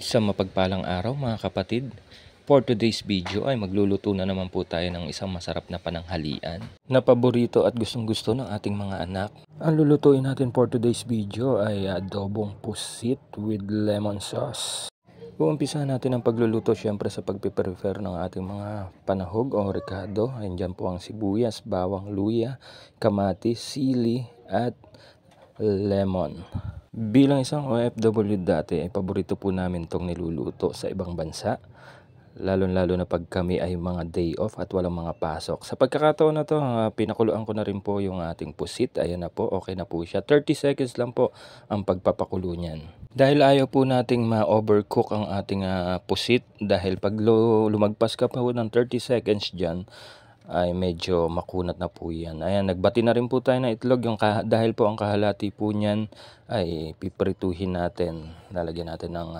Isang mapagpalang araw mga kapatid. For today's video ay magluluto na naman po tayo ng isang masarap na pananghalian na paborito at gustong gusto ng ating mga anak. Ang lulutuin natin for today's video ay adobong pusit with lemon sauce. Uumpisahan natin ang pagluluto syempre sa pagpiprepare ng ating mga panahog o ricado. Ayan po ang sibuyas, bawang, luya, kamatis, sili at lemon. Bilang isang OFW dati ay paborito po namin itong niluluto sa ibang bansa. Lalo na pag kami ay mga day off at walang mga pasok. Sa pagkakataon na to, pinakuluan ko na rin po yung ating pusit. Ayan na po, okay na po siya. 30 seconds lang po ang pagpapakulo niyan. Dahil ayaw po nating ma-overcook ang ating pusit. Dahil pag lumagpas ka po ng 30 seconds dyan, ay medyo makunat na po yan. Ayan, nagbati na rin po tayo ng itlog. Dahil po ang kahalati po niyan ay piprituhin natin. Lalagyan natin ng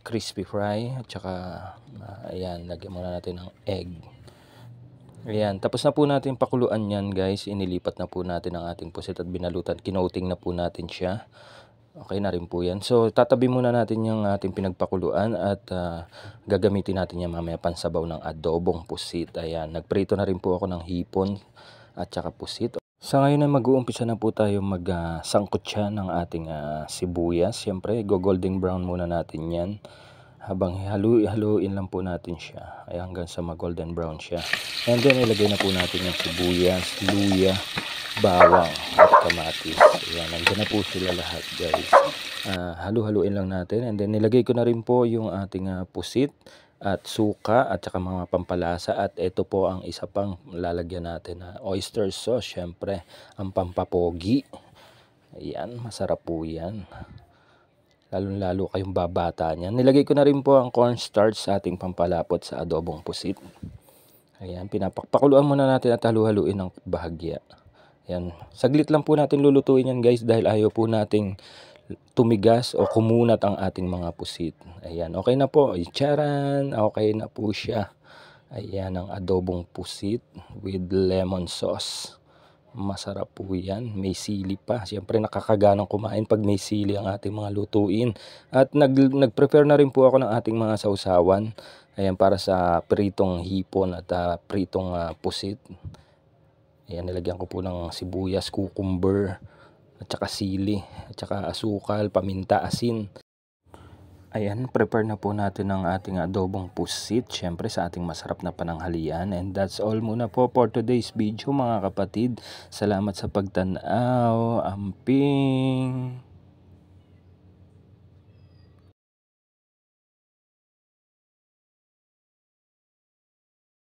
crispy fry at saka ayan, lagyan muna natin ng egg. Ayan, tapos na po natin pakuluan yan guys. Inilipat na po natin ang ating pusit at binalutan. Kinoating na po natin siya. Okay na rin po yan. So, tatabi muna natin yung ating pinagpakuluan at gagamitin natin yan mamaya pansabaw ng adobong pusit. Ayan, nagprito na rin po ako ng hipon at saka pusit. Sa ngayon ay mag-uumpisa na po tayo magsangkot siya ng ating sibuyas. Siyempre, golden brown muna natin yan. Habang haluin lang po natin siya ay hanggang sa mag-golden brown siya. And then, ilagay na po natin yung sibuyas, luya, bawang at kamatis. Ayan, nandiyan na po sila lahat guys. Halu-haluin lang natin. And then nilagay ko na rin po yung ating pusit at suka at saka mga pampalasa. At ito po ang isa pang lalagyan natin na oyster sauce. Syempre, ang pampapogi. Ayan, masarap po yan. Lalo kayong babata niyan. Nilagay ko na rin po ang cornstarch sa ating pampalapot sa adobong pusit. Ayan, pinapakuluan muna natin at halu-haluin ng bahagya. Ayan, saglit lang po natin lulutuin yan guys dahil ayaw po nating tumigas o kumunat ang ating mga pusit. Ayan, okay na po. Charan, okay na po siya. Ayan, ang adobong pusit with lemon sauce. Masarap po yan. May sili pa. Siyempre nakakaganang kumain pag may sili ang ating mga lutuin. At nag-prepare na rin po ako ng ating mga sausawan. Ayan, para sa pritong hipon at pritong pusit. Ayan, nilagyan ko po ng sibuyas, cucumber, at saka sili, at saka asukal, paminta, asin. Ayan, prepare na po natin ang ating adobong pusit, syempre sa ating masarap na pananghalian. And that's all muna po for today's video mga kapatid. Salamat sa pagtanaw. Amping!